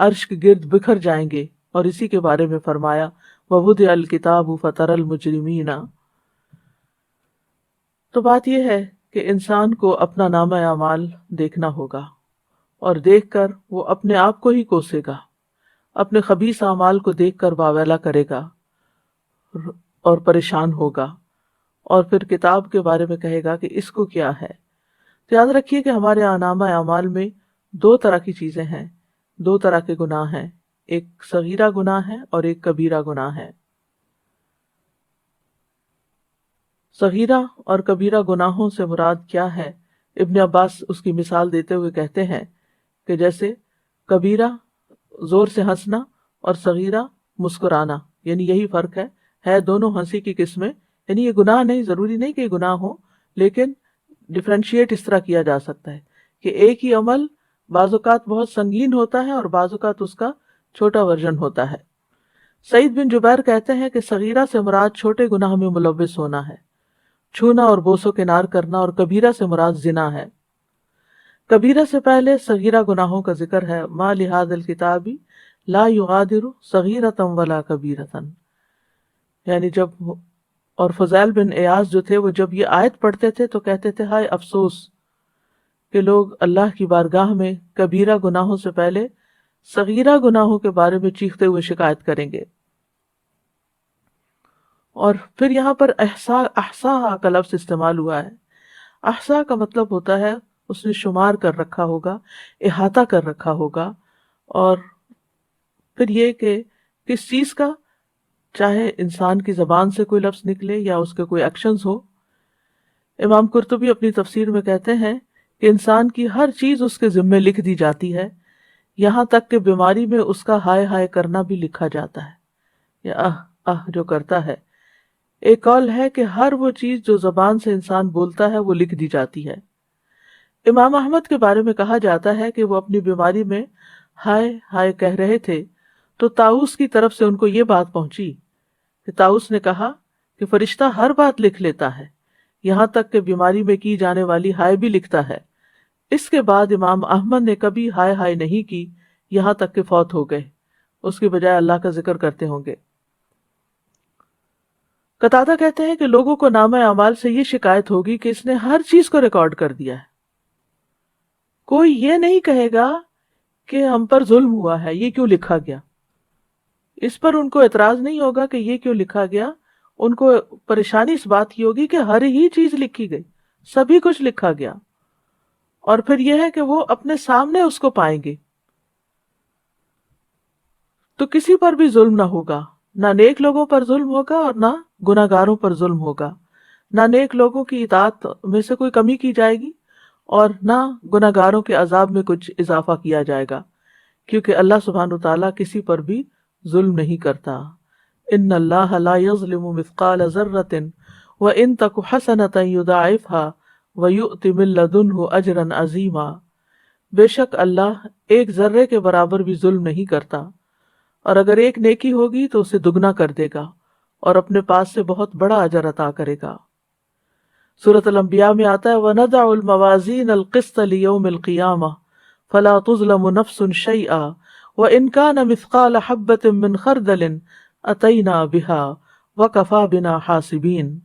عرش کے گرد بکھر جائیں گے، اور اسی کے بارے میں فرمایا وَوُضِعَ الْكِتَابُ فَتَرَى الْمُجْرِمِينَ۔ تو بات یہ ہے کہ انسان کو اپنا نامہ اعمال دیکھنا ہوگا، اور دیکھ کر وہ اپنے آپ کو ہی کوسے گا، اپنے خبیث اعمال کو دیکھ کر واویلا کرے گا اور پریشان ہوگا، اور پھر کتاب کے بارے میں کہے گا کہ اس کو کیا ہے۔ تو یاد رکھیے کہ ہمارے نامہ اعمال میں دو طرح کی چیزیں ہیں، دو طرح کے گناہ ہیں، ایک صغیرہ گناہ ہے اور ایک کبیرہ گناہ ہے۔ صغیرہ اور کبیرہ گناہوں سے مراد کیا ہے؟ ابن عباس اس کی مثال دیتے ہوئے کہتے ہیں کہ جیسے کبیرہ زور سے ہنسنا اور صغیرہ مسکرانا، یعنی یہی فرق ہے دونوں ہنسی کی قسمیں، یعنی یہ گناہ نہیں، ضروری نہیں کہ یہ گناہ ہو، لیکن ڈفرینشیٹ اس طرح کیا جا سکتا ہے کہ ایک ہی عمل بعض اوقات بہت سنگین ہوتا ہے اور بعض اوقات اس کا چھوٹا ورژن ہوتا ہے۔ سعید بن جبیر کہتے ہیں کہ صغیرہ سے مراد چھوٹے گناہ میں ملوث ہونا ہے، چھونا اور بوس و کنار کرنا، اور کبیرہ سے مراد زنا ہے۔ کبیرہ سے پہلے صغیرہ گناہوں کا ذکر ہے، ما لہذا الکتاب لا یغادر صغیرۃ ولا کبیرۃ، یعنی جب، اور فضیل بن ایاز جو تھے وہ جب یہ آیت پڑھتے تھے تو کہتے تھے ہائے افسوس کہ لوگ اللہ کی بارگاہ میں کبیرہ گناہوں سے پہلے صغیرہ گناہوں کے بارے میں چیختے ہوئے شکایت کریں گے۔ اور پھر یہاں پر احصا کا لفظ استعمال ہوا ہے۔ احصا کا مطلب ہوتا ہے اس نے شمار کر رکھا ہوگا، احاطہ کر رکھا ہوگا، اور پھر یہ کہ کس چیز کا، چاہے انسان کی زبان سے کوئی لفظ نکلے یا اس کے کوئی ایکشنز ہو۔ امام قرطبی اپنی تفسیر میں کہتے ہیں کہ انسان کی ہر چیز اس کے ذمے لکھ دی جاتی ہے، یہاں تک کہ بیماری میں اس کا ہائے ہائے کرنا بھی لکھا جاتا ہے، یا جو کرتا ہے۔ ایک قول ہے کہ ہر وہ چیز جو زبان سے انسان بولتا ہے وہ لکھ دی جاتی ہے۔ امام احمد کے بارے میں کہا جاتا ہے کہ وہ اپنی بیماری میں ہائے ہائے کہہ رہے تھے تو طاؤس کی طرف سے ان کو یہ بات پہنچی کہ طاؤس نے کہا کہ فرشتہ ہر بات لکھ لیتا ہے، یہاں تک کہ بیماری میں کی جانے والی ہائے بھی لکھتا ہے۔ اس کے بعد امام احمد نے کبھی ہائے ہائے نہیں کی یہاں تک کہ فوت ہو گئے، اس کی بجائے اللہ کا ذکر کرتے ہوں گے۔ قتادہ کہتے ہیں کہ لوگوں کو نامہ اعمال سے یہ شکایت ہوگی کہ اس نے ہر چیز کو ریکارڈ کر دیا ہے، کوئی یہ نہیں کہے گا کہ ہم پر ظلم ہوا ہے، یہ کیوں لکھا گیا۔ اس پر ان کو اعتراض نہیں ہوگا کہ یہ کیوں لکھا گیا، ان کو پریشانی اس بات کی ہوگی کہ ہر ہی چیز لکھی گئی، سبھی کچھ لکھا گیا، اور پھر یہ ہے کہ وہ اپنے سامنے اس کو پائیں گے۔ تو کسی پر بھی ظلم نہ ہوگا، نہ نیک لوگوں پر ظلم ہوگا اور نہ گناہ گاروں پر ظلم ہوگا، نہ نیک لوگوں کی اطاعت میں سے کوئی کمی کی جائے گی اور نہ گناہ گاروں کے عذاب میں کچھ اضافہ کیا جائے گا، کیونکہ اللہ سبحانہ وتعالیٰ کسی پر بھی ظلم نہیں کرتا۔ ان اللہ لا یظلم مثقال ذرۃ وان تک حسنۃ یضاعفها ویؤت من لدنہ اجرا عظیما، بے شک اللہ ایک ذرے کے برابر بھی ظلم نہیں کرتا، اور اگر ایک نیکی ہوگی تو اسے دگنا کر دے گا اور اپنے پاس سے بہت بڑا اجر عطا کرے گا۔ سورۃ الانبیاء میں آتا ہے وَنَضَعُ الْمَوَازِينَ الْقِسْطَ لِيَوْمِ الْقِيَامَةِ فَلَا تُظْلَمُ نَفْسٌ شَيْئًا وَإِنْ كَانَ مِثْقَالَ حَبَّةٍ مِّنْ خَرْدَلٍ أَتَيْنَا بِهَا وَكَفَى بِنَا حَاسِبِينَ،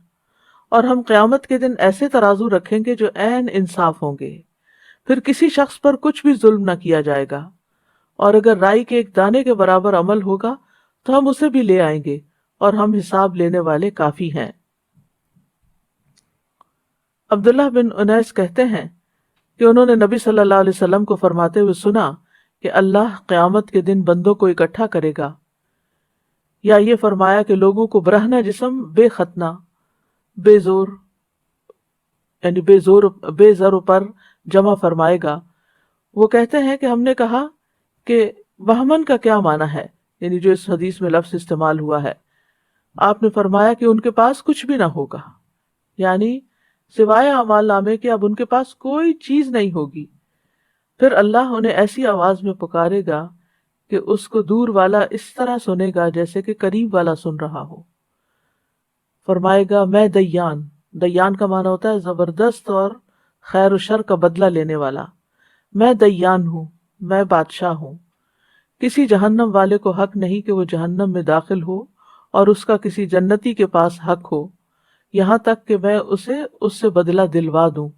اور ہم قیامت کے دن ایسے ترازو رکھیں گے جو عین انصاف ہوں گے، پھر کسی شخص پر کچھ بھی ظلم نہ کیا جائے گا، اور اگر رائی کے ایک دانے کے برابر عمل ہوگا تو ہم اسے بھی لے آئیں گے، اور ہم حساب لینے والے کافی ہیں۔ عبداللہ بن انیس کہتے ہیں کہ انہوں نے نبی صلی اللہ علیہ وسلم کو فرماتے ہوئے سنا کہ اللہ قیامت کے دن بندوں کو اکٹھا کرے گا، یا یہ فرمایا کہ لوگوں کو برہنہ جسم بے ختنہ، بے زور، یعنی بے زر پر جمع فرمائے گا۔ وہ کہتے ہیں کہ ہم نے کہا کہ وہمن کا کیا معنی ہے، یعنی جو اس حدیث میں لفظ استعمال ہوا ہے۔ آپ نے فرمایا کہ ان کے پاس کچھ بھی نہ ہوگا، یعنی سوائے اعمال نامے کے اب ان کے پاس کوئی چیز نہیں ہوگی۔ پھر اللہ انہیں ایسی آواز میں پکارے گا کہ اس کو دور والا اس طرح سنے گا جیسے کہ قریب والا سن رہا ہو۔ فرمائے گا میں دیان، دیان کا معنی ہوتا ہے زبردست اور خیر و شر کا بدلہ لینے والا، میں دیان ہوں، میں بادشاہ ہوں، کسی جہنم والے کو حق نہیں کہ وہ جہنم میں داخل ہو اور اس کا کسی جنتی کے پاس حق ہو، یہاں تک کہ میں اسے اس سے بدلہ دلوا دوں،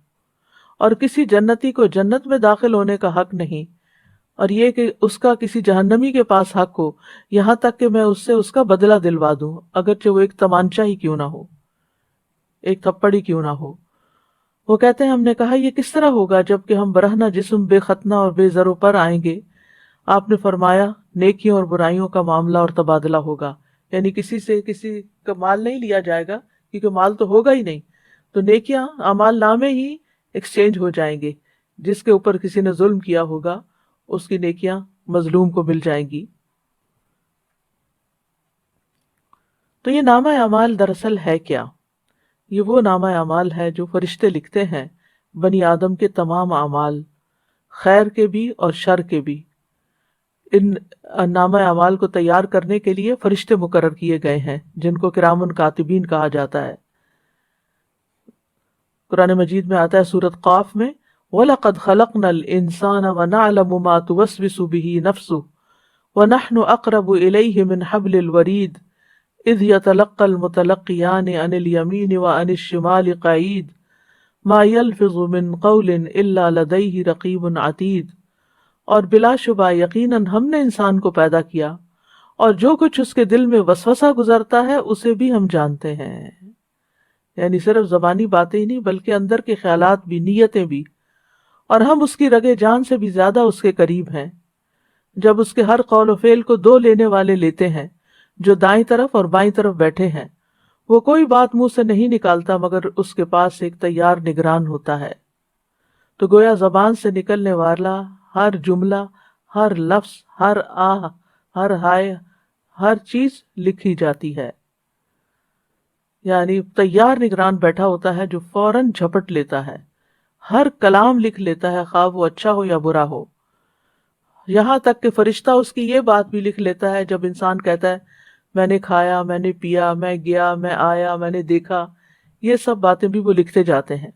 اور کسی جنتی کو جنت میں داخل ہونے کا حق نہیں، اور یہ کہ اس کا کسی جہنمی کے پاس حق ہو، یہاں تک کہ میں اس سے اس کا بدلہ دلوا دوں، اگرچہ وہ ایک تمانچہ ہی کیوں نہ ہو، ایک تھپڑ ہی کیوں نہ ہو۔ وہ کہتے ہیں ہم نے کہا یہ کس طرح ہوگا جبکہ ہم برہنہ جسم بے ختنہ اور بے زر و پر آئیں گے؟ آپ نے فرمایا نیکیوں اور برائیوں کا معاملہ اور تبادلہ ہوگا، یعنی کسی سے کسی کا مال نہیں لیا جائے گا کیونکہ مال تو ہوگا ہی نہیں، تو نیکیاں اعمال نامے ہی ایکسچینج ہو جائیں گے، جس کے اوپر کسی نے ظلم کیا ہوگا اس کی نیکیاں مظلوم کو مل جائیں گی۔ تو یہ نامہ اعمال دراصل ہے کیا؟ یہ وہ نامہ اعمال ہے جو فرشتے لکھتے ہیں بنی آدم کے تمام اعمال، خیر کے بھی اور شر کے بھی۔ ان نامہ اعمال کو تیار کرنے کے لیے فرشتے مقرر کیے گئے ہیں جن کو کرام کاتبین کہا جاتا ہے۔ قرآن مجید میں آتا ہے سورۃ قاف میں وَلَقَدْ خَلَقْنَا الْإِنسَانَ وَنَعْلَمُ مَا تُوَسْوِسُ بِهِ نَفْسُهُ وَنَحْنُ أَقْرَبُ إِلَيْهِ مِنْ حَبْلِ الْوَرِيدِ إِذْ يَتَلَقَّى الْمُتَلَقِّيَانِ عَنِ الْيَمِينِ وَعَنِ الشِّمَالِ قَعِيدٌ مَا يَلْفِظُ مِنْ قَوْلٍ إِلَّا لَدَيْهِ رَقِيبٌ عَتِيدٌ، اور بلا شبہ یقیناً ہم نے انسان کو پیدا کیا اور جو کچھ اس کے دل میں وسوسہ گزرتا ہے اسے بھی ہم جانتے ہیں، یعنی صرف زبانی باتیں ہی نہیں بلکہ اندر کے خیالات بھی، نیتیں بھی، اور ہم اس کی رگے جان سے بھی زیادہ اس کے قریب ہیں۔ جب اس کے ہر قول و فعل کو دو لینے والے لیتے ہیں جو دائیں طرف اور بائیں طرف بیٹھے ہیں، وہ کوئی بات منہ سے نہیں نکالتا مگر اس کے پاس ایک تیار نگران ہوتا ہے۔ تو گویا زبان سے نکلنے والا ہر جملہ، ہر لفظ، ہر آہ، ہر ہائے، ہر چیز لکھی جاتی ہے، یعنی تیار نگران بیٹھا ہوتا ہے جو فوراً جھپٹ لیتا ہے، ہر کلام لکھ لیتا ہے خواہ وہ اچھا ہو یا برا ہو۔ یہاں تک کہ فرشتہ اس کی یہ بات بھی لکھ لیتا ہے جب انسان کہتا ہے میں نے کھایا، میں نے پیا، میں گیا، میں آیا، میں نے دیکھا، یہ سب باتیں بھی وہ لکھتے جاتے ہیں۔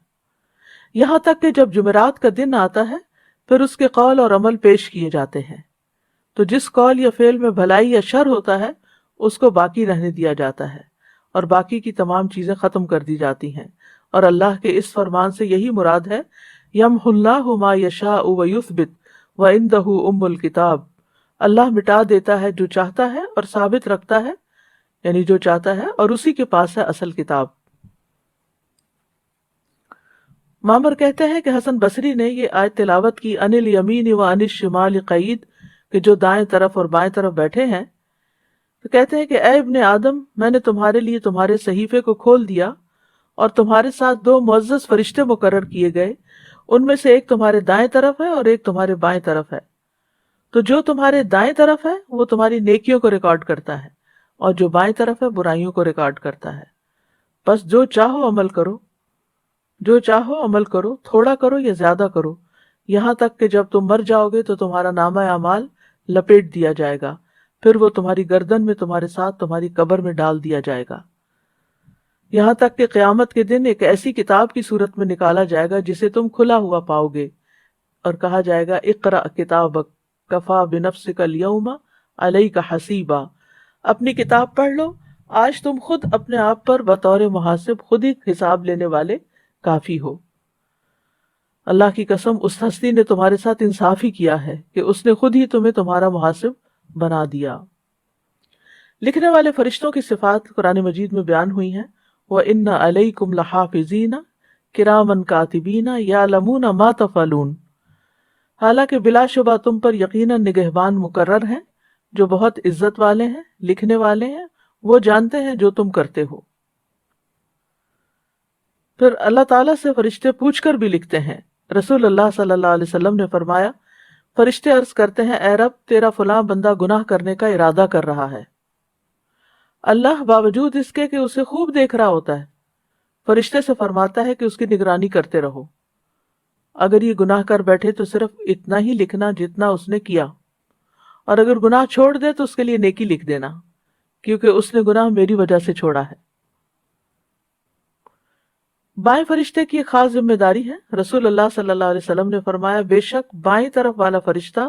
یہاں تک کہ جب جمعرات کا دن آتا ہے پھر اس کے قول اور عمل پیش کیے جاتے ہیں، تو جس قول یا فعل میں بھلائی یا شر ہوتا ہے اس کو باقی رہنے دیا جاتا ہے اور باقی کی تمام چیزیں ختم کر دی جاتی ہیں، اور اللہ کے اس فرمان سے یہی مراد ہے یمحو اللہ ما یشاء ویثبت وعندہ ام الکتاب، اللہ مٹا دیتا ہے جو چاہتا ہے اور ثابت رکھتا ہے، یعنی جو چاہتا ہے، اور اسی کے پاس ہے اصل کتاب۔ معمر کہتے ہیں کہ حسن بصری نے یہ آیت تلاوت کی عن الیمین وعن الشمال قعید، کہ جو دائیں طرف اور بائیں طرف بیٹھے ہیں، تو کہتے ہیں کہ اے ابن آدم میں نے تمہارے لیے تمہارے صحیفے کو کھول دیا اور تمہارے ساتھ دو معزز فرشتے مقرر کیے گئے، ان میں سے ایک تمہارے دائیں طرف ہے اور ایک تمہارے بائیں طرف ہے، تو جو تمہارے دائیں طرف ہے وہ تمہاری نیکیوں کو ریکارڈ کرتا ہے اور جو بائیں طرف ہے برائیوں کو ریکارڈ کرتا ہے، بس جو چاہو عمل کرو، جو چاہو عمل کرو، تھوڑا کرو یا زیادہ کرو، یہاں تک کہ جب تم مر جاؤ گے تو تمہارا نامہ اعمال لپیٹ دیا جائے گا، پھر وہ تمہاری گردن میں تمہارے ساتھ تمہاری قبر میں ڈال دیا جائے گا، یہاں تک کہ قیامت کے دن ایک ایسی کتاب کی صورت میں نکالا جائے گا جسے تم کھلا ہوا پاؤ گے، اور کہا جائے گا اقرأ کتابک کفا بنفسک اليوم علیک حسیبا، اپنی کتاب پڑھ لو، آج تم خود اپنے آپ پر بطور محاسب خود ہی حساب لینے والے کافی ہو۔ اللہ کی قسم اس ہستی نے تمہارے ساتھ انصاف ہی کیا ہے کہ اس نے خود ہی تمہیں تمہارا محاسب بنا دیا۔ لکھنے والے فرشتوں کی صفات قرآن مجید میں بیان ہوئی ہیں، وَإِنَّ عَلَيْكُمْ لَحَافِظِينَ كِرَامًا كَاتِبِينَ يَعْلَمُونَ مَا تَفْعَلُونَ، حالانکہ بلا شبہ تم پر یقیناً نگہبان مقرر ہیں جو بہت عزت والے ہیں، لکھنے والے ہیں، وہ جانتے ہیں جو تم کرتے ہو۔ پھر اللہ تعالیٰ سے فرشتے پوچھ کر بھی لکھتے ہیں۔ رسول اللہ صلی اللہ علیہ وسلم نے فرمایا فرشتے عرض کرتے ہیں اے رب تیرا فلاں بندہ گناہ کرنے کا ارادہ کر رہا ہے، اللہ باوجود اس کے کہ اسے خوب دیکھ رہا ہوتا ہے فرشتے سے فرماتا ہے کہ اس کی نگرانی کرتے رہو، اگر یہ گناہ کر بیٹھے تو صرف اتنا ہی لکھنا جتنا اس نے کیا، اور اگر گناہ چھوڑ دے تو اس کے لیے نیکی لکھ دینا کیونکہ اس نے گناہ میری وجہ سے چھوڑا ہے۔ بائیں فرشتے کی ایک خاص ذمہ داری ہے۔ رسول اللہ صلی اللہ علیہ وسلم نے فرمایا بے شک بائیں طرف والا فرشتہ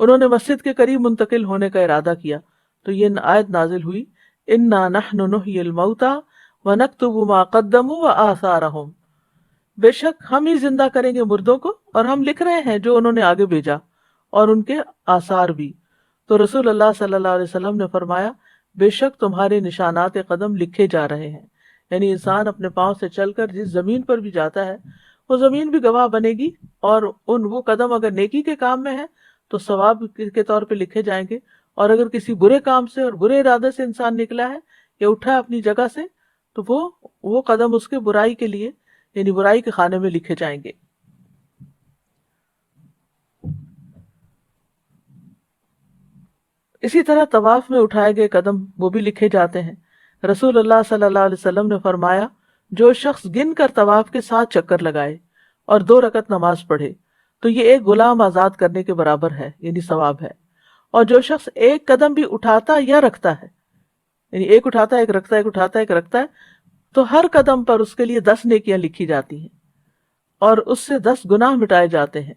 انہوں نے مسجد کے قریب منتقل ہونے کا ارادہ کیا تو یہ آیت نازل ہوئی، انا نحن نحیی الموتى ونکتب ما قدموا وآثارهم، بے شک ہم ہی زندہ کریں گے مردوں کو اور ہم لکھ رہے ہیں جو انہوں نے آگے بھیجا اور ان کے آثار بھی۔ تو رسول اللہ صلی اللہ علیہ وسلم نے فرمایا بے شک تمہارے نشانات قدم لکھے جا رہے ہیں، یعنی انسان اپنے پاؤں سے چل کر جس زمین پر بھی جاتا ہے وہ زمین بھی گواہ بنے گی، اور وہ قدم اگر نیکی کے کام میں ہے تو ثواب کے طور پہ لکھے جائیں گے، اور اگر کسی برے کام سے اور برے ارادے سے انسان نکلا ہے یا اٹھا ہے اپنی جگہ سے تو وہ قدم اس کے برائی کے لیے، یعنی برائی کے خانے میں لکھے جائیں گے۔ اسی طرح طواف میں اٹھائے گئے قدم وہ بھی لکھے جاتے ہیں۔ رسول اللہ صلی اللہ علیہ وسلم نے فرمایا جو شخص گن کر طواف کے 7 چکر لگائے اور 2 رکعت نماز پڑھے تو یہ ایک غلام آزاد کرنے کے برابر ہے، یعنی ثواب ہے۔ اور جو شخص ایک قدم بھی اٹھاتا یا رکھتا ہے، یعنی ایک اٹھاتا ہے ایک رکھتا ہے ایک اٹھاتا ہے ایک رکھتا ہے، تو ہر قدم پر اس کے لیے 10 نیکیاں لکھی جاتی ہیں، اور اس سے 10 گناہ مٹائے جاتے ہیں،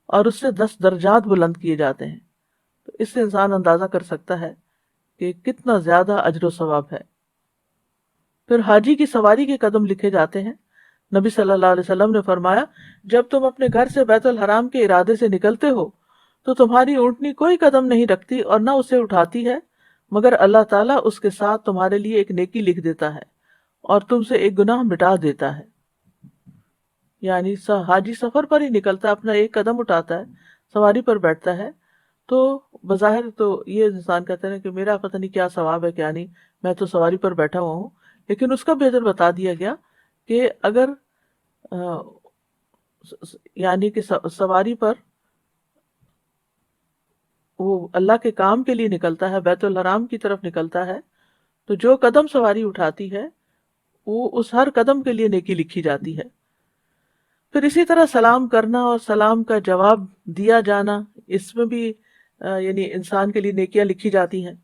اور اس سے 10 درجات بلند کیے جاتے ہیں۔ تو اس سے انسان اندازہ کر سکتا ہے کہ کتنا زیادہ اجر و ثواب ہے۔ پھر حاجی کی سواری کے قدم لکھے جاتے ہیں۔ نبی صلی اللہ علیہ وسلم نے فرمایا جب تم اپنے گھر سے بیت الحرام کے ارادے سے نکلتے ہو تو تمہاری اونٹنی کوئی قدم نہیں رکھتی اور نہ اسے اٹھاتی ہے، مگر اللہ تعالیٰ اس کے ساتھ تمہارے لیے ایک نیکی لکھ دیتا ہے اور تم سے ایک گناہ مٹا دیتا ہے۔ یعنی حاجی سفر پر ہی نکلتا ہے، اپنا ایک قدم اٹھاتا ہے، سواری پر بیٹھتا ہے، تو بظاہر تو یہ انسان کہتے ہیں کہ میرا پتہ نہیں کیا ثواب ہے کیا نہیں، میں تو سواری پر بیٹھا ہوا ہوں، لیکن اس کا بھی اجر بتا دیا گیا کہ اگر یعنی کہ سواری پر وہ اللہ کے کام کے لیے نکلتا ہے، بیت الحرام کی طرف نکلتا ہے، تو جو قدم سواری اٹھاتی ہے وہ اس ہر قدم کے لیے نیکی لکھی جاتی ہے۔ پھر اسی طرح سلام کرنا اور سلام کا جواب دیا جانا، اس میں بھی یعنی انسان کے لیے نیکیاں لکھی جاتی ہیں۔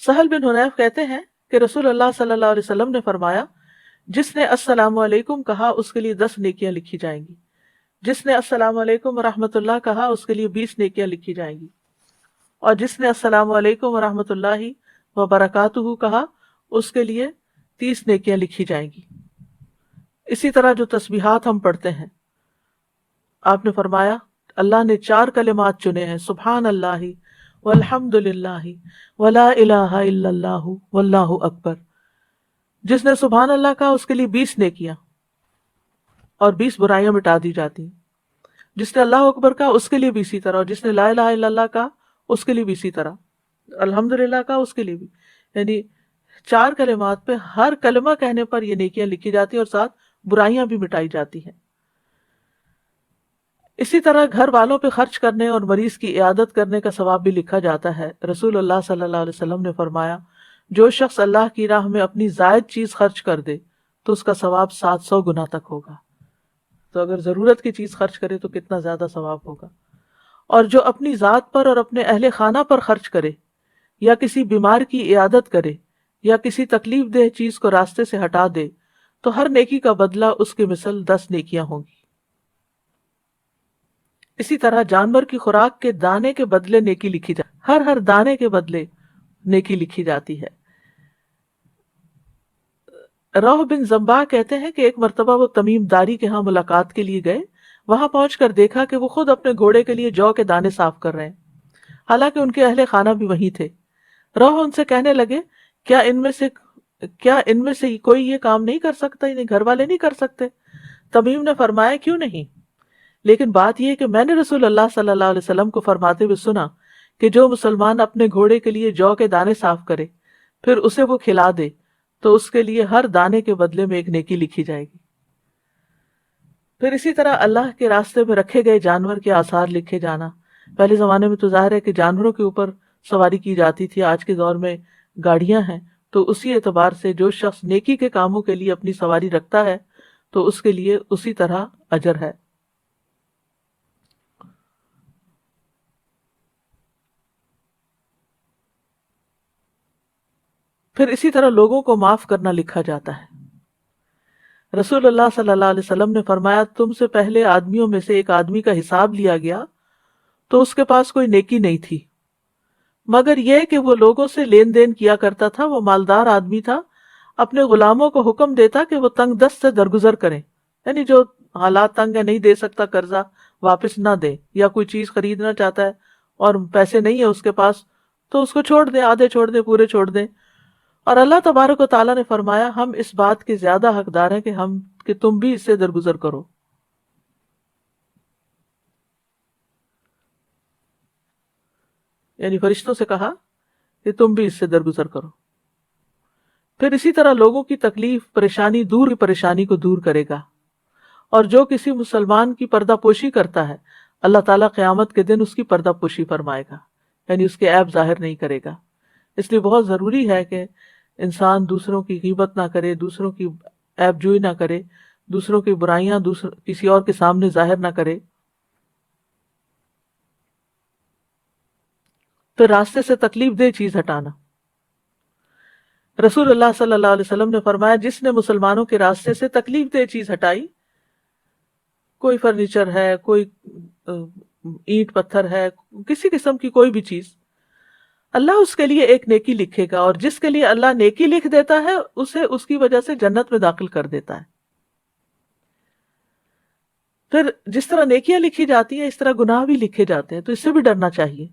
سہل بن حنیف کہتے ہیں کہ رسول اللہ صلی اللہ علیہ وسلم نے فرمایا جس نے السلام علیکم کہا اس کے لیے 10 نیکیاں لکھی جائیں گی، جس نے السلام علیکم ورحمۃ اللہ کہا اس کے لیے 20 نیکیاں لکھی جائیں گی، اور جس نے السلام علیکم ورحمۃ اللہ وبرکاتہ کہا اس کے لیے 30 نیکیاں لکھی جائیں گی۔ اسی طرح جو تسبیحات ہم پڑھتے ہیں، آپ نے فرمایا اللہ نے 4 کلمات چنے ہیں، سبحان اللہ والحمد للہ ولا الہ الا اللہ واللہ اکبر۔ جس نے سبحان اللہ کہا اس کے لیے 20 نیکیاں اور 20 برائیاں مٹا دی جاتی ہیں۔ جس نے اللہ اکبر کہا اس کے لیے بھی اسی طرح، اور جس نے لا الہ الا اللہ کہا اس کے لیے بھی اسی طرح، الحمدللہ کہا اس کے لیے بھی، یعنی 4 کلمات پہ ہر کلمہ کہنے پر یہ نیکیاں لکھی جاتی ہیں اور ساتھ برائیاں بھی مٹائی جاتی ہیں۔ اسی طرح گھر والوں پہ خرچ کرنے اور مریض کی عیادت کرنے کا ثواب بھی لکھا جاتا ہے۔ رسول اللہ صلی اللہ علیہ وسلم نے فرمایا جو شخص اللہ کی راہ میں اپنی زائد چیز خرچ کر دے تو اس کا ثواب 700 گنا تک ہوگا۔ تو اگر ضرورت کی چیز خرچ کرے تو کتنا زیادہ ثواب ہوگا۔ اور جو اپنی ذات پر اور اپنے اہل خانہ پر خرچ کرے یا کسی بیمار کی عیادت کرے یا کسی تکلیف دہ چیز کو راستے سے ہٹا دے تو ہر نیکی کا بدلہ اس کی مثل 10 نیکیاں ہوں گی۔ اسی طرح جانور کی خوراک کے دانے کے بدلے نیکی لکھی جاتی، ہر دانے کے بدلے نیکی لکھی جاتی ہے۔ روح بن زنبا کہتے ہیں کہ ایک مرتبہ وہ تمیم داری کے ہاں ملاقات کے لیے گئے، وہاں پہنچ کر دیکھا کہ وہ خود اپنے گھوڑے کے لیے جو کے دانے صاف کر رہے ہیں، حالانکہ ان کے اہل خانہ بھی وہیں تھے۔ روح ان سے کہنے لگے کیا ان میں سے کوئی یہ کام نہیں کر سکتا، یعنی گھر والے نہیں کر سکتے؟ تمیم نے فرمایا کیوں نہیں، لیکن بات یہ کہ میں نے رسول اللہ صلی اللہ علیہ وسلم کو فرماتے ہوئے سنا کہ جو مسلمان اپنے گھوڑے کے لیے جو کے دانے صاف کرے پھر اسے وہ کھلا دے تو اس کے لیے ہر دانے کے بدلے میں ایک نیکی لکھی جائے گی۔ پھر اسی طرح اللہ کے راستے میں رکھے گئے جانور کے آثار لکھے جانا، پہلے زمانے میں تو ظاہر ہے کہ جانوروں کے اوپر سواری کی جاتی تھی، آج کے دور میں گاڑیاں ہیں، تو اسی اعتبار سے جو شخص نیکی کے کاموں کے لیے اپنی سواری رکھتا ہے تو اس کے لیے اسی طرح اجر ہے۔ پھر اسی طرح لوگوں کو معاف کرنا لکھا جاتا ہے، رسول اللہ صلی اللہ علیہ وسلم نے فرمایا تم سے پہلے آدمیوں میں سے ایک آدمی کا حساب لیا گیا تو اس کے پاس کوئی نیکی نہیں تھی مگر یہ کہ وہ لوگوں سے لین دین کیا کرتا تھا، وہ مالدار آدمی تھا، اپنے غلاموں کو حکم دیتا کہ وہ تنگ دست سے درگزر کریں، یعنی جو حالات تنگ ہے، نہیں دے سکتا قرضہ، واپس نہ دے، یا کوئی چیز خریدنا چاہتا ہے اور پیسے نہیں ہے اس کے پاس تو اس کو چھوڑ دیں، آدھے چھوڑ دیں، پورے چھوڑ دیں۔ اور اللہ تبارک و تعالیٰ نے فرمایا ہم اس بات کے زیادہ حقدار ہیں کہ تم بھی اس سے درگزر کرو۔ یعنی فرشتوں سے کہا کہ تم بھی اس سے درگزر کرو۔ پھر اسی طرح لوگوں کی تکلیف پریشانی دور کی پریشانی کو دور کرے گا، اور جو کسی مسلمان کی پردہ پوشی کرتا ہے اللہ تعالیٰ قیامت کے دن اس کی پردہ پوشی فرمائے گا، یعنی اس کے عیب ظاہر نہیں کرے گا۔ اس لیے بہت ضروری ہے کہ انسان دوسروں کی غیبت نہ کرے، دوسروں کی عیب جوئی نہ کرے، دوسروں کی برائیاں کسی اور کے سامنے ظاہر نہ کرے۔ پھر راستے سے تکلیف دہ چیز ہٹانا۔ رسول اللہ صلی اللہ علیہ وسلم نے فرمایا جس نے مسلمانوں کے راستے سے تکلیف دہ چیز ہٹائی، کوئی فرنیچر ہے، کوئی اینٹ پتھر ہے، کسی قسم کی کوئی بھی چیز، اللہ اس کے لیے ایک نیکی لکھے گا، اور جس کے لیے اللہ نیکی لکھ دیتا ہے اسے اس کی وجہ سے جنت میں داخل کر دیتا ہے۔ پھر جس طرح نیکیاں لکھی جاتی ہیں اس طرح گناہ بھی لکھے جاتے ہیں، تو اس سے بھی ڈرنا چاہیے۔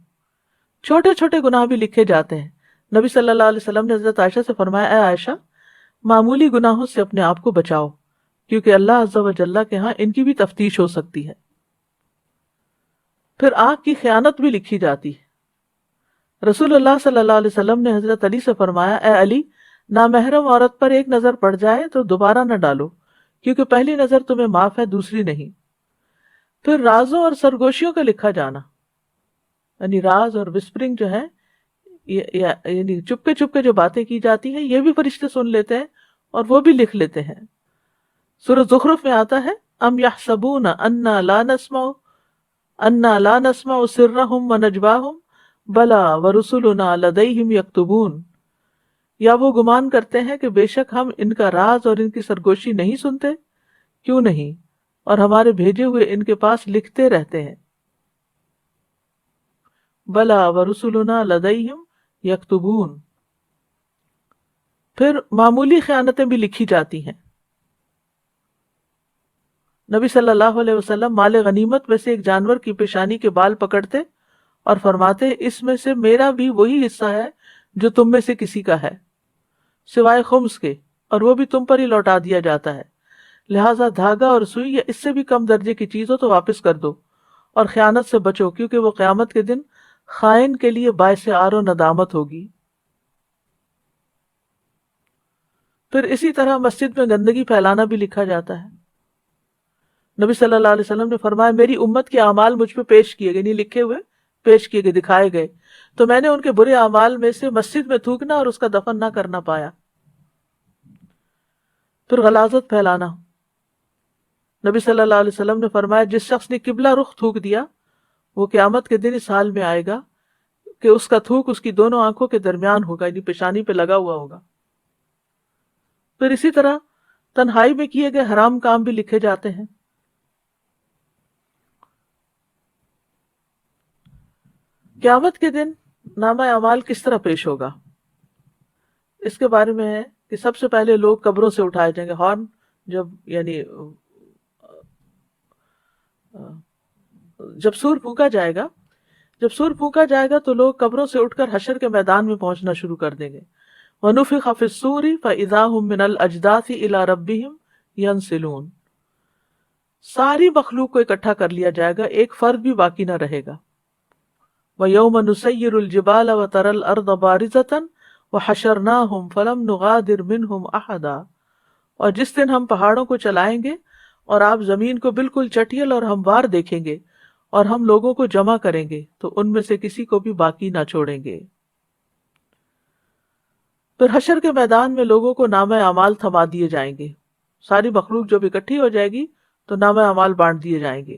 چھوٹے چھوٹے گناہ بھی لکھے جاتے ہیں۔ نبی صلی اللہ علیہ وسلم نے حضرت عائشہ سے فرمایا اے عائشہ، معمولی گناہوں سے اپنے آپ کو بچاؤ، کیونکہ اللہ عز و جل کے ہاں ان کی بھی تفتیش ہو سکتی ہے۔ پھر آنکھ کی خیانت بھی لکھی جاتی ہے۔ رسول اللہ صلی اللہ علیہ وسلم نے حضرت علی سے فرمایا اے علی، نامحرم عورت پر ایک نظر پڑ جائے تو دوبارہ نہ ڈالو، کیونکہ پہلی نظر تمہیں معاف ہے، دوسری نہیں۔ پھر رازوں اور سرگوشیوں کا لکھا جانا، یعنی راز اور وسپرنگ جو ہے، یعنی چپکے چپکے جو باتیں کی جاتی ہیں یہ بھی فرشتے سن لیتے ہیں اور وہ بھی لکھ لیتے ہیں۔ سورۃ زخرف میں آتا ہے ام یحسبون انا لا نسمع سرهم ونجواهم بلا ورسلنا لدیہم یکتبون، یا وہ گمان کرتے ہیں کہ بے شک ہم ان کا راز اور ان کی سرگوشی نہیں سنتے؟ کیوں نہیں، اور ہمارے بھیجے ہوئے ان کے پاس لکھتے رہتے ہیں۔ بلا ورسلنا لدیہم یکتبون۔ پھر معمولی خیانتیں بھی لکھی جاتی ہیں۔ نبی صلی اللہ علیہ وسلم مال غنیمت میں سے ایک جانور کی پیشانی کے بال پکڑتے اور فرماتے اس میں سے میرا بھی وہی حصہ ہے جو تم میں سے کسی کا ہے، سوائے خمس کے، اور وہ بھی تم پر ہی لوٹا دیا جاتا ہے، لہٰذا دھاگا اور سوئی یا اس سے بھی کم درجے کی چیز ہو تو واپس کر دو، اور خیانت سے بچو، کیونکہ وہ قیامت کے دن خائن کے لیے باعث عار و ندامت ہوگی۔ پھر اسی طرح مسجد میں گندگی پھیلانا بھی لکھا جاتا ہے۔ نبی صلی اللہ علیہ وسلم نے فرمایا میری امت کے اعمال مجھ پہ پیش کیے گئے، نہیں لکھے ہوئے، پیش کیے گئے، دکھائے گئے، تو میں نے ان کے برے اعمال میں سے مسجد میں تھوکنا اور اس کا دفن نہ کرنا پایا۔ پھر غلاظت پھیلانا، نبی صلی اللہ علیہ وسلم نے فرمایا جس شخص نے قبلہ رخ تھوک دیا وہ قیامت کے دن اس حال میں آئے گا کہ اس کا تھوک اس کی دونوں آنکھوں کے درمیان ہوگا، یعنی پیشانی پہ لگا ہوا ہوگا۔ پھر اسی طرح تنہائی میں کیے گئے حرام کام بھی لکھے جاتے ہیں۔ قیامت کے دن نامہ اعمال کس طرح پیش ہوگا، اس کے بارے میں ہے کہ سب سے پہلے لوگ قبروں سے اٹھائے جائیں گے، ہارن جب سور پھونکا جائے گا، تو لوگ قبروں سے اٹھ کر حشر کے میدان میں پہنچنا شروع کر دیں گے۔ وَنُفِخَ فِي الصُّورِ فَإِذَا هُم مِّنَ الْأَجْدَاثِ إِلَىٰ رَبِّهِمْ يَنْسِلُونَ، ساری مخلوق کو اکٹھا کر لیا جائے گا، ایک فرد بھی باقی نہ رہے گا۔ وَيَوْمَ نُسَيِّرُ الْجِبَالَ وَتَرَى الْأَرْضَ بَارِزَةً وَحَشَرْنَاهُمْ فَلَمْ نُغَادِرْ مِنْهُمْ أَحَدًا، اور جس دن ہم پہاڑوں کو چلائیں گے اور آپ زمین کو بالکل چٹیل اور ہموار دیکھیں گے، اور ہم لوگوں کو جمع کریں گے تو ان میں سے کسی کو بھی باقی نہ چھوڑیں گے۔ پھر حشر کے میدان میں لوگوں کو نامہ اعمال تھما دیے جائیں گے، ساری مخلوق جب اکٹھی ہو جائے گی تو نامہ اعمال بانٹ دیے جائیں گے،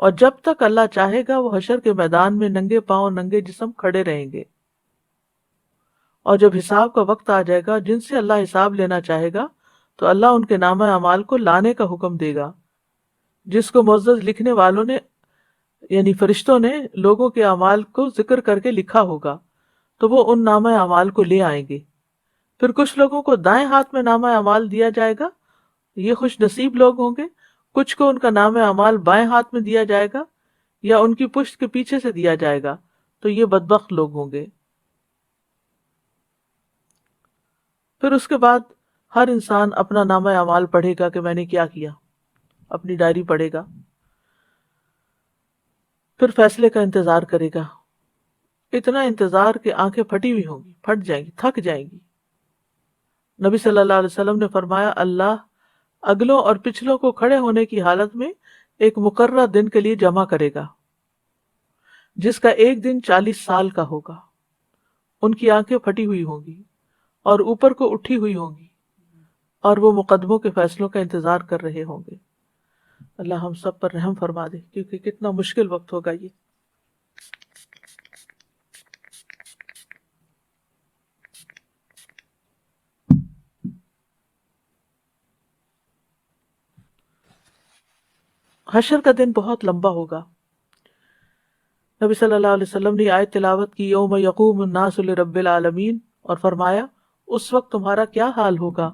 اور جب تک اللہ چاہے گا وہ حشر کے میدان میں ننگے پاؤں ننگے جسم کھڑے رہیں گے، اور جب حساب کا وقت آ جائے گا جن سے اللہ حساب لینا چاہے گا تو اللہ ان کے نامہ اعمال کو لانے کا حکم دے گا. جس کو معزز لکھنے والوں نے یعنی فرشتوں نے لوگوں کے اعمال کو ذکر کر کے لکھا ہوگا تو وہ ان نامہ اعمال کو لے آئیں گے. پھر کچھ لوگوں کو دائیں ہاتھ میں نامہ اعمال دیا جائے گا، یہ خوش نصیب لوگ ہوں گے. کچھ کو ان کا نامہ اعمال بائیں ہاتھ میں دیا جائے گا یا ان کی پشت کے پیچھے سے دیا جائے گا، تو یہ بدبخت لوگ ہوں گے. پھر اس کے بعد ہر انسان اپنا نامہ اعمال پڑھے گا کہ میں نے کیا کیا، اپنی ڈائری پڑھے گا. پھر فیصلے کا انتظار کرے گا، اتنا انتظار کہ آنکھیں پھٹی ہوئی ہوں گی، پھٹ جائیں گی، تھک جائیں گی. نبی صلی اللہ علیہ وسلم نے فرمایا اللہ اگلوں اور پچھلوں کو کھڑے ہونے کی حالت میں ایک مقررہ دن کے لیے جمع کرے گا جس کا ایک دن 40 سال کا ہوگا. ان کی آنکھیں پھٹی ہوئی ہوں گی اور اوپر کو اٹھی ہوئی ہوں گی اور وہ مقدموں کے فیصلوں کا انتظار کر رہے ہوں گے. اللہ ہم سب پر رحم فرما دے، کیونکہ کتنا مشکل وقت ہوگا یہ. حشر کا دن بہت لمبا ہوگا. نبی صلی اللہ علیہ وسلم نے آیت تلاوت کی یوم یقوم الناس لرب العالمین، اور فرمایا اس وقت تمہارا کیا حال ہوگا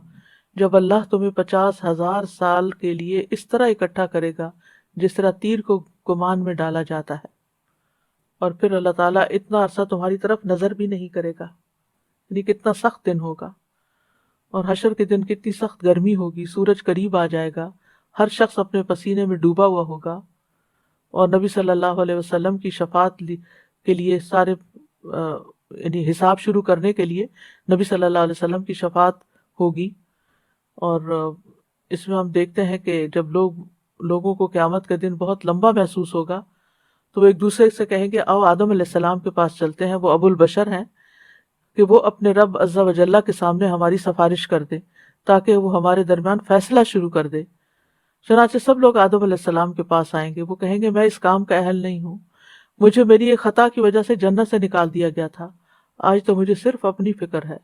جب اللہ تمہیں 50,000 سال کے لیے اس طرح اکٹھا کرے گا جس طرح تیر کو کمان میں ڈالا جاتا ہے، اور پھر اللہ تعالیٰ اتنا عرصہ تمہاری طرف نظر بھی نہیں کرے گا. یعنی کتنا سخت دن ہوگا. اور حشر کے دن کتنی سخت گرمی ہوگی، سورج قریب آ جائے گا، ہر شخص اپنے پسینے میں ڈوبا ہوا ہوگا. اور نبی صلی اللہ علیہ وسلم کی شفاعت کے لیے سارے یعنی حساب شروع کرنے کے لیے نبی صلی اللہ علیہ وسلم کی شفاعت ہوگی. اور اس میں ہم دیکھتے ہیں کہ جب لوگوں کو قیامت کا دن بہت لمبا محسوس ہوگا تو وہ ایک دوسرے سے کہیں گے آؤ آدم علیہ السلام کے پاس چلتے ہیں، وہ ابو البشر ہیں، کہ وہ اپنے رب عز و جل کے سامنے ہماری سفارش کر دے تاکہ وہ ہمارے درمیان فیصلہ شروع کر دے. چنانچہ سب لوگ آدم علیہ السلام کے پاس آئیں گے. وہ کہیں گے میں اس کام کا اہل نہیں ہوں، مجھے میری ایک خطا کی وجہ سے جنت سے نکال دیا گیا تھا، آج تو مجھے صرف اپنی فکر ہے.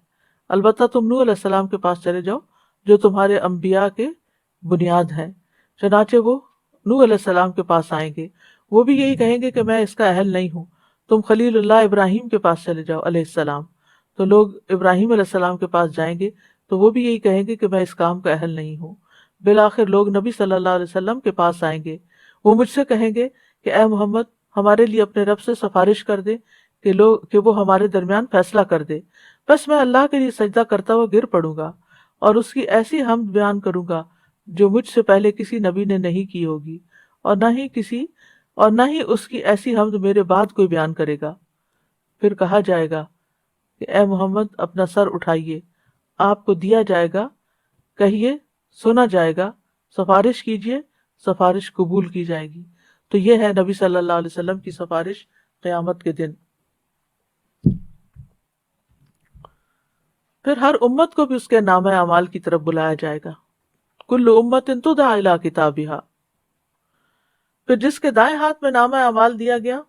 البتہ تم نوح علیہ السلام کے پاس چلے جاؤ جو تمہارے انبیاء کے بنیاد ہیں. چنانچہ وہ نوح علیہ السلام کے پاس آئیں گے، وہ بھی یہی کہیں گے کہ میں اس کا اہل نہیں ہوں. تم خلیل اللہ ابراہیم کے پاس چلے جاؤ علیہ السلام، تو لوگ ابراہیم علیہ السلام کے پاس جائیں گے تو وہ بھی یہی کہیں گے کہ میں اس کام کا اہل نہیں ہوں. بالآخر لوگ نبی صلی اللہ علیہ وسلم کے پاس آئیں گے، وہ مجھ سے کہیں گے کہ اے محمد ہمارے لیے اپنے رب سے سفارش کر دے کہ وہ ہمارے درمیان فیصلہ کر دے. بس میں اللہ کے لیے سجدہ کرتا ہوا گر پڑوں گا اور اس کی ایسی حمد بیان کروں گا جو مجھ سے پہلے کسی نبی نے نہیں کی ہوگی، اور نہ ہی اس کی ایسی حمد میرے بعد کوئی بیان کرے گا. پھر کہا جائے گا کہ اے محمد اپنا سر اٹھائیے، آپ کو دیا جائے گا، کہیے سنا جائے گا، سفارش کیجئے، سفارش قبول کی جائے گی. تو یہ ہے نبی صلی اللہ علیہ وسلم کی سفارش قیامت کے دن. پھر ہر امت کو بھی اس کے نامہ اعمال کی طرف بلایا جائے گا. کل امت تدعی الی کتابھا. پھر جس کے دائیں ہاتھ میں نامہ اعمال دیا گیا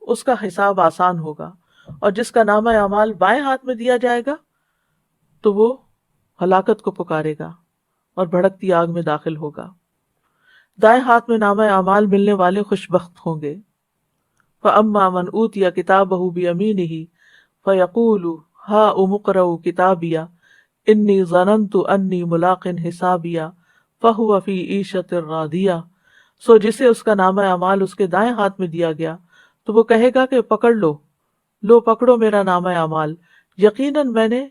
اس کا حساب آسان ہوگا، اور جس کا نامہ اعمال بائیں ہاتھ میں دیا جائے گا تو وہ ہلاکت کو پکارے گا اور بھڑکتی آگ میں داخل ہوگا. دائیں ہاتھ میں نامہ اعمال ملنے والے خوش بخت ہوں گے. فَأَمَّا مَنْ أُوتِيَ كِتَابَهُ بِيَمِينِهِ فَيَقُولُ هَاؤُمُ اقْرَءُوا كِتَابِيَهْ إِنِّي ظَنَنْتُ أَنِّي مُلَاقٍ حِسَابِيَهْ فَهُوَ فِي عِيشَةٍ رَاضِيَةٍ. سو جسے اس کا نامہ اعمال اس کے دائیں ہاتھ میں دیا گیا تو وہ کہے گا کہ لو پکڑو میرا نامہ اعمال، یقیناً میں نے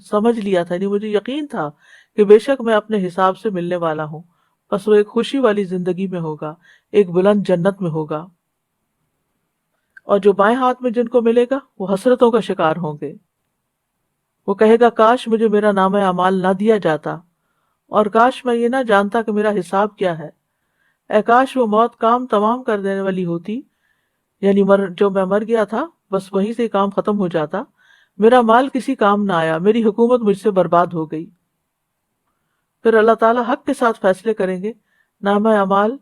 سمجھ لیا تھا، یعنی مجھے یقین تھا کہ بے شک میں اپنے حساب سے ملنے والا ہوں. پس وہ ایک خوشی والی زندگی میں ہوگا، ایک بلند جنت میں ہوگا. اور جو بائیں ہاتھ میں جن کو ملے گا وہ حسرتوں کا شکار ہوں گے. وہ کہے گا کاش مجھے میرا نامہ اعمال نہ دیا جاتا، اور کاش میں یہ نہ جانتا کہ میرا حساب کیا ہے. اے کاش وہ موت کام تمام کر دینے والی ہوتی، یعنی جو میں مر گیا تھا بس وہیں سے کام ختم ہو جاتا، میرا مال کسی کام نہ آیا، میری حکومت مجھ سے برباد ہو گئی. پھر اللہ تعالیٰ حق کے ساتھ فیصلے کریں گے. نامہ اعمال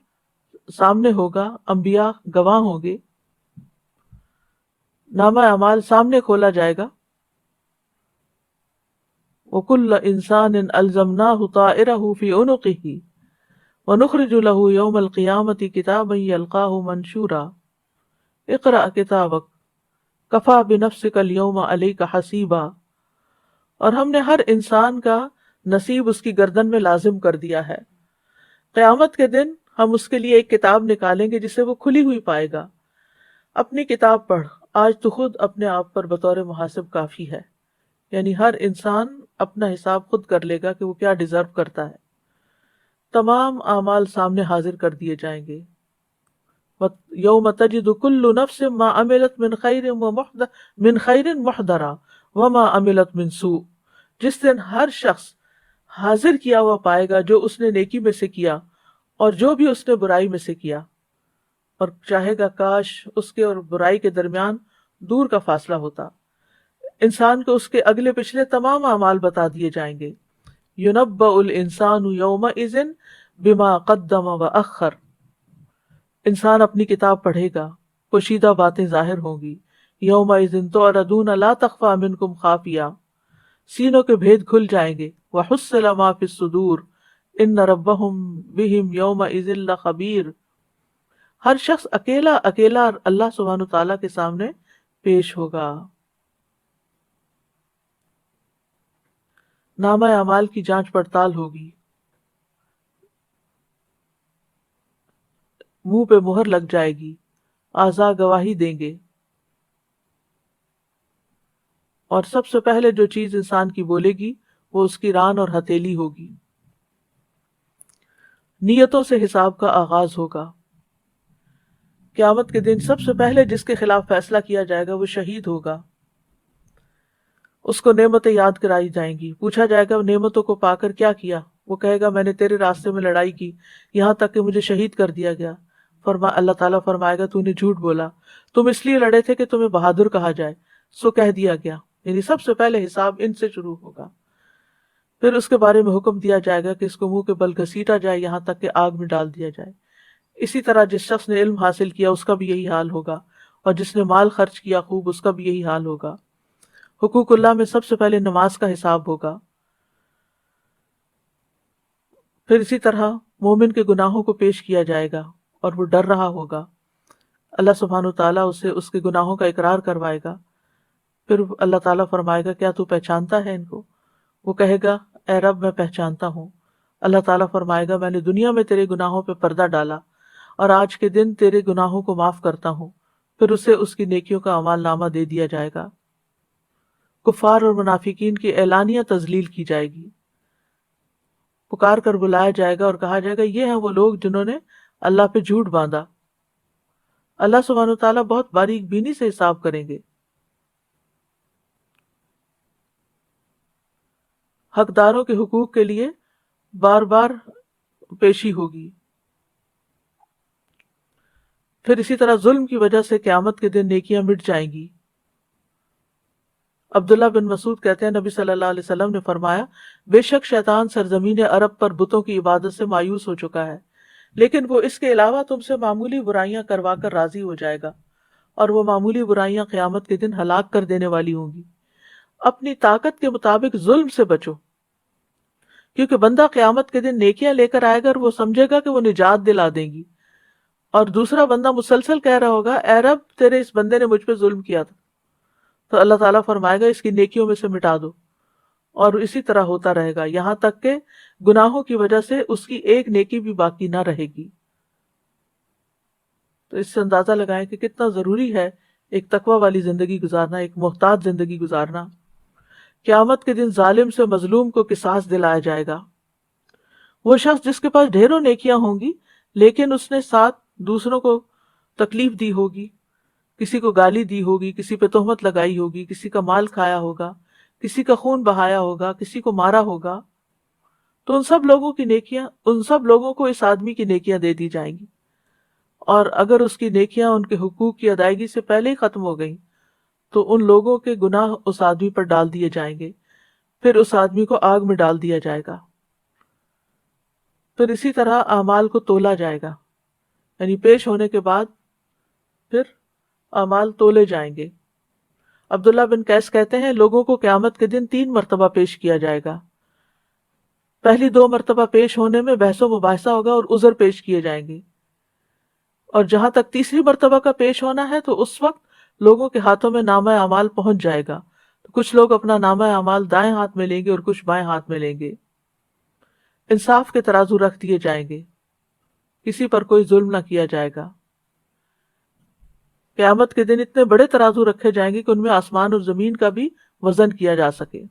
سامنے ہوگا، انبیاء گواہ ہوں گے. نامہ اعمال سامنے کھولا جائے گا، وَكُلَّ إِنسَانٍ أَلْزَمْنَاهُ طَائِرَهُ فِي عُنُقِهِ وَنُخْرِجُ لَهُ يَوْمَ الْقِيَامَةِ كِتَابًا يَلْقَاهُ مَنْشُورًا اقرأ کتابک کفا بنفسک اليوم علیک حسیبا۔ اور ہم نے ہر انسان کا نصیب اس کی گردن میں لازم کر دیا ہے، قیامت کے دن ہم اس کے لیے ایک کتاب نکالیں گے جسے وہ کھلی ہوئی پائے گا۔ اپنی کتاب پڑھ، آج تو خود اپنے آپ پر بطور محاسب کافی ہے، یعنی ہر انسان اپنا حساب خود کر لے گا کہ وہ کیا ڈیزرو کرتا ہے۔ تمام اعمال سامنے حاضر کر دیے جائیں گے۔ یوم تجد کل نفس ما عملت من خیر محضرا وما عملت من سوء، جس دن ہر شخص حاضر کیا ہوا پائے گا جو اس نے نیکی میں سے کیا اور جو بھی اس نے برائی میں سے کیا، اور چاہے گا کاش اس کے اور برائی کے درمیان دور کا فاصلہ ہوتا۔ انسان کو اس کے اگلے پچھلے تمام اعمال بتا دیے جائیں گے۔ يُنَبَّأُ الْإِنسَانُ يَوْمَئِذٍ بِمَا قَدَّمَ وَأَخَّرَ، انسان اپنی کتاب پڑھے گا، پوشیدہ باتیں ظاہر ہوں گی۔ یومئذ تعرضون لا تخفی منکم خافیہ، سینوں کے بھید کھل جائیں گے۔ وحصل ما فی الصدور ان ربہم بہم یومئذ لخبیر، ہر شخص اکیلا اکیلا اللہ سبحانہ تعالیٰ کے سامنے پیش ہوگا۔ نامہ اعمال کی جانچ پڑتال ہوگی، منہ پہ مہر لگ جائے گی، اعضاء گواہی دیں گے، اور سب سے پہلے جو چیز انسان کی بولے گی وہ اس کی ران اور ہتھیلی ہوگی۔ نیتوں سے حساب کا آغاز ہوگا۔ قیامت کے دن سب سے پہلے جس کے خلاف فیصلہ کیا جائے گا وہ شہید ہوگا۔ اس کو نعمتیں یاد کرائی جائیں گی، پوچھا جائے گا نعمتوں کو پا کر کیا کیا؟ وہ کہے گا میں نے تیرے راستے میں لڑائی کی، یہاں تک کہ مجھے شہید کر دیا گیا۔ اللہ تعالیٰ فرمائے گا تو نے جھوٹ بولا، تم اس لیے لڑے تھے کہ تمہیں بہادر کہا جائے، سو کہہ دیا گیا۔ یعنی سب سے پہلے حساب ان سے شروع ہوگا۔ پھر اس کے بارے میں حکم دیا جائے گا کہ اس کو منہ کے بل گھسیٹا جائے، یہاں تک کہ آگ میں ڈال دیا جائے۔ اسی طرح جس شخص نے علم حاصل کیا اس کا بھی یہی حال ہوگا، اور جس نے مال خرچ کیا خوب اس کا بھی یہی حال ہوگا۔ حقوق اللہ میں سب سے پہلے نماز کا حساب ہوگا۔ پھر اسی طرح مومن کے گناہوں کو پیش کیا جائے گا اور وہ ڈر رہا ہوگا۔ اللہ سبحانہ تعالیٰ اسے اس کے گناہوں کا اقرار کروائے گا۔ پھر اللہ تعالیٰ فرمائے گا کیا تو پہچانتا ہے ان کو؟ وہ کہے گا اے رب میں پہچانتا ہوں۔ اللہ تعالیٰ فرمائے گا میں نے دنیا میں تیرے گناہوں پہ پردہ ڈالا اور آج کے دن تیرے گناہوں کو معاف کرتا ہوں۔ پھر اسے اس کی نیکیوں کا اعمال نامہ دے دیا جائے گا۔ کفار اور منافقین کی اعلانیہ تذلیل کی جائے گی، پکار کر بلایا جائے گا اور کہا جائے گا یہ ہیں وہ لوگ جنہوں نے اللہ پہ جھوٹ باندھا۔ اللہ سبحانہ تعالیٰ بہت باریک بینی سے حساب کریں گے۔ حقداروں کے حقوق کے لیے بار بار پیشی ہوگی۔ پھر اسی طرح ظلم کی وجہ سے قیامت کے دن نیکیاں مٹ جائیں گی۔ عبداللہ بن مسعود کہتے ہیں نبی صلی اللہ علیہ وسلم نے فرمایا بے شک شیطان سرزمین عرب پر بتوں کی عبادت سے مایوس ہو چکا ہے، لیکن وہ اس کے علاوہ تم سے معمولی برائیاں کروا کر راضی ہو جائے گا، اور وہ معمولی برائیاں قیامت کے دن ہلاک کر دینے والی ہوں گی۔ اپنی طاقت کے مطابق ظلم سے بچو، کیونکہ بندہ قیامت کے دن نیکیاں لے کر آئے گا اور وہ سمجھے گا کہ وہ نجات دلا دیں گی، اور دوسرا بندہ مسلسل کہہ رہا ہوگا اے رب تیرے اس بندے نے مجھ پہ ظلم کیا تھا، تو اللہ تعالیٰ فرمائے گا اس کی نیکیوں میں سے مٹا دو، اور اسی طرح ہوتا رہے گا یہاں تک کہ گناہوں کی وجہ سے اس کی ایک نیکی بھی باقی نہ رہے گی۔ تو اس سے اندازہ لگائیں کہ کتنا ضروری ہے ایک تقوی والی زندگی گزارنا، ایک محتاط زندگی گزارنا۔ قیامت کے دن ظالم سے مظلوم کو قصاص دلایا جائے گا۔ وہ شخص جس کے پاس ڈھیروں نیکیاں ہوں گی لیکن اس نے ساتھ دوسروں کو تکلیف دی ہوگی، کسی کو گالی دی ہوگی، کسی پہ تہمت لگائی ہوگی، کسی کا مال کھایا ہوگا، کسی کا خون بہایا ہوگا، کسی کو مارا ہوگا، تو ان سب لوگوں کو اس آدمی کی نیکیاں دے دی جائیں گی، اور اگر اس کی نیکیاں ان کے حقوق کی ادائیگی سے پہلے ہی ختم ہو گئیں تو ان لوگوں کے گناہ اس آدمی پر ڈال دیے جائیں گے، پھر اس آدمی کو آگ میں ڈال دیا جائے گا۔ پھر اسی طرح اعمال کو تولا جائے گا، یعنی پیش ہونے کے بعد پھر اعمال تولے جائیں گے۔ عبداللہ بن قیس کہتے ہیں لوگوں کو قیامت کے دن 3 مرتبہ پیش کیا جائے گا. پہلی 2 مرتبہ پیش ہونے میں بحث و مباحثہ ہوگا اور عذر پیش کیے جائیں گے، اور جہاں تک تیسری مرتبہ کا پیش ہونا ہے تو اس وقت لوگوں کے ہاتھوں میں نامہ اعمال پہنچ جائے گا. تو کچھ لوگ اپنا نامہ اعمال دائیں ہاتھ میں لیں گے اور کچھ بائیں ہاتھ میں لیں گے. انصاف کے ترازو رکھ دیے جائیں گے، کسی پر کوئی ظلم نہ کیا جائے گا. قیامت کے دن اتنے بڑے ترازو رکھے جائیں گے کہ ان میں آسمان اور زمین کا بھی وزن کیا جا سکے.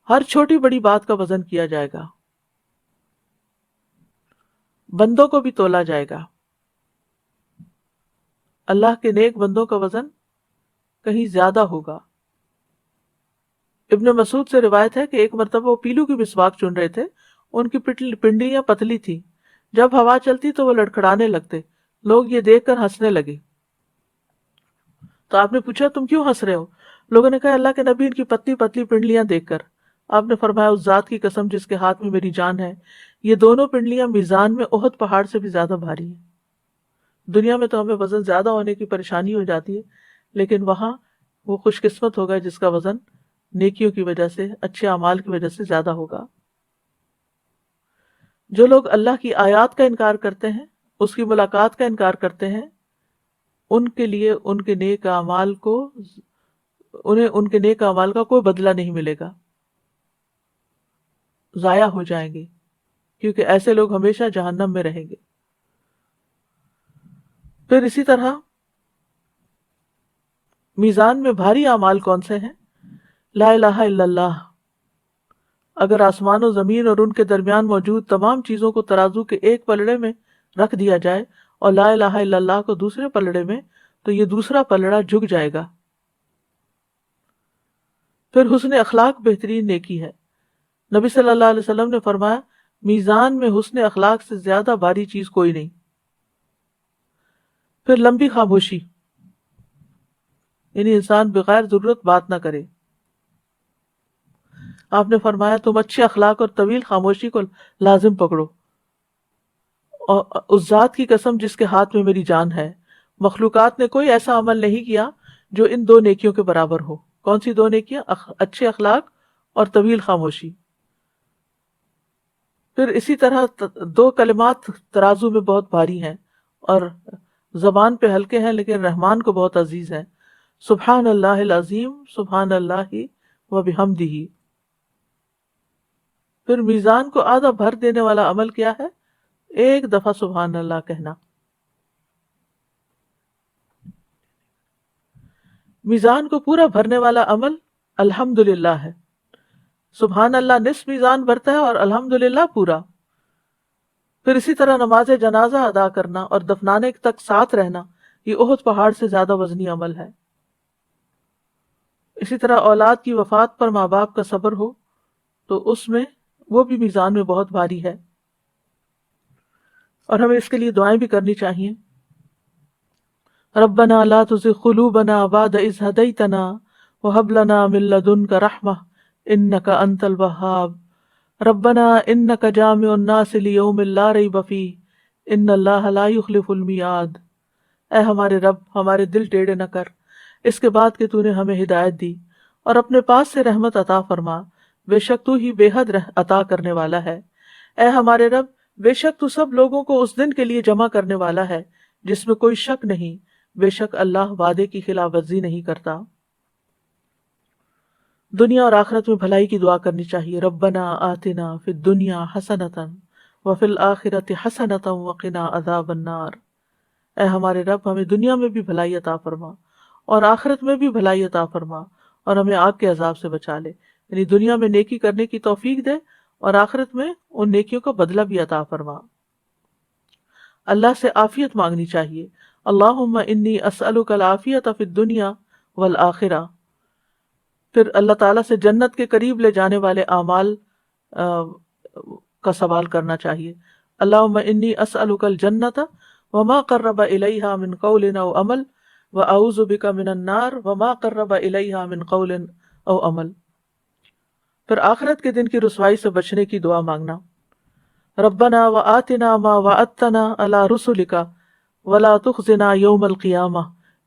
ہر چھوٹی بڑی بات کا وزن کیا جائے گا. بندوں کو بھی تولا جائے گا. اللہ کے نیک بندوں کا وزن کہیں زیادہ ہوگا. ابن مسعود سے روایت ہے کہ ایک مرتبہ وہ پیلو کی مسواک چن رہے تھے. ان کی پنڈلیاں پتلی تھی، جب ہوا چلتی تو وہ لڑکھڑانے لگتے. لوگ یہ دیکھ کر ہنسنے لگے. تو آپ نے پوچھا تم کیوں ہنس رہے ہو؟ لوگوں نے کہا اللہ کے نبی ان کی پتلی پتلی پنڈلیاں دیکھ کر. آپ نے فرمایا اس ذات کی قسم جس کے ہاتھ میں میری جان ہے، یہ دونوں پنڈلیاں میزان میں احد پہاڑ سے بھی زیادہ بھاری ہیں. دنیا میں تو ہمیں وزن زیادہ ہونے کی پریشانی ہو جاتی ہے، لیکن وہاں وہ خوش قسمت ہوگا جس کا وزن نیکیوں کی وجہ سے، اچھے اعمال کی وجہ سے زیادہ ہوگا. جو لوگ اللہ کی آیات کا انکار کرتے ہیں، اس کی ملاقات کا انکار کرتے ہیں، ان کے لیے ان کے نیک اعمال کا کوئی بدلہ نہیں ملے گا، ضائع ہو جائیں گے، کیونکہ ایسے لوگ ہمیشہ جہنم میں رہیں گے. پھر اسی طرح میزان میں بھاری اعمال کون سے ہیں؟ لا الہ الا اللہ. اگر آسمان و زمین اور ان کے درمیان موجود تمام چیزوں کو ترازو کے ایک پلڑے میں رکھ دیا جائے اور لا الہ الا اللہ کو دوسرے پلڑے میں، تو یہ دوسرا پلڑا جھک جائے گا. پھر حسن اخلاق بہترین نیکی ہے. نبی صلی اللہ علیہ وسلم نے فرمایا میزان میں حسن اخلاق سے زیادہ بھاری چیز کوئی نہیں. پھر لمبی خاموشی، یعنی انسان بغیر ضرورت بات نہ کرے. آپ نے فرمایا تم اچھے اخلاق اور طویل خاموشی کو لازم پکڑو. اور اس ذات کی قسم جس کے ہاتھ میں میری جان ہے، مخلوقات نے کوئی ایسا عمل نہیں کیا جو ان 2 نیکیوں کے برابر ہو. کون سی 2 نیکیاں؟ اچھے اخلاق اور طویل خاموشی. پھر اسی طرح 2 کلمات ترازو میں بہت بھاری ہیں اور زبان پہ ہلکے ہیں لیکن رحمان کو بہت عزیز ہیں. سبحان اللہ العظیم، سبحان اللہ و بحمدہ. پھر میزان کو آدھا بھر دینے والا عمل کیا ہے؟ ایک دفعہ سبحان اللہ کہنا. میزان کو پورا بھرنے والا عمل الحمدللہ ہے. سبحان اللہ نصف میزان بھرتا ہے اور الحمدللہ پورا. پھر اسی طرح نماز جنازہ ادا کرنا اور دفنانے تک ساتھ رہنا، یہ احد پہاڑ سے زیادہ وزنی عمل ہے. اسی طرح اولاد کی وفات پر ماں باپ کا صبر ہو تو اس میں وہ بھی میزان میں بہت بھاری ہے، اور ہمیں اس کے لیے دعائیں بھی کرنی چاہیے. ربنا لا تزغ قلوبنا بعد إذ هديتنا وهب لنا من لدنك رحمة إنك أنت الوهاب. ربنا إنك جامع الناس ليوم لا ريب فيه إن الله لا يخلف الميعاد. اے ہمارے رب ہمارے دل ٹیڑے نہ کر اس کے بعد کہ تو نے ہمیں ہدایت دی، اور اپنے پاس سے رحمت عطا فرما، بے شک تو ہی بے حد عطا کرنے والا ہے. اے ہمارے رب بے شک تو سب لوگوں کو اس دن کے لیے جمع کرنے والا ہے جس میں کوئی شک نہیں، بے شک اللہ وعدے کی خلاف ورزی نہیں کرتا. دنیا اور آخرت میں بھلائی کی دعا کرنی چاہیے. ربنا آتنا فی الدنیا حسنۃ وفی الآخرۃ حسنۃ وقنا عذاب النار. اے ہمارے رب ہمیں دنیا میں بھی بھلائی عطا فرما اور آخرت میں بھی بھلائی عطا فرما، اور ہمیں آگ کے عذاب سے بچا لے. یعنی دنیا میں نیکی کرنے کی توفیق دے اور آخرت میں ان نیکیوں کا بدلہ بھی عطا فرما. اللہ سے عافیت مانگنی چاہیے. اللہم انی اسألک العافیۃ فی الدنیا والآخرہ. پھر اللہ تعالیٰ سے جنت کے قریب لے جانے والے اعمال کا سوال کرنا چاہیے. اللہم انی اسألک الجنۃ وما قرب الیہا من قول او عمل واعوذ بک من النار وما قرب الیہا من قول او عمل. پھر آخرت کے دن کی رسوائی سے بچنے کی دعا مانگنا. ربنا وآتنا ما وعدتنا علی رسلک ولا تخزنا یوم القیامہ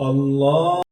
Allah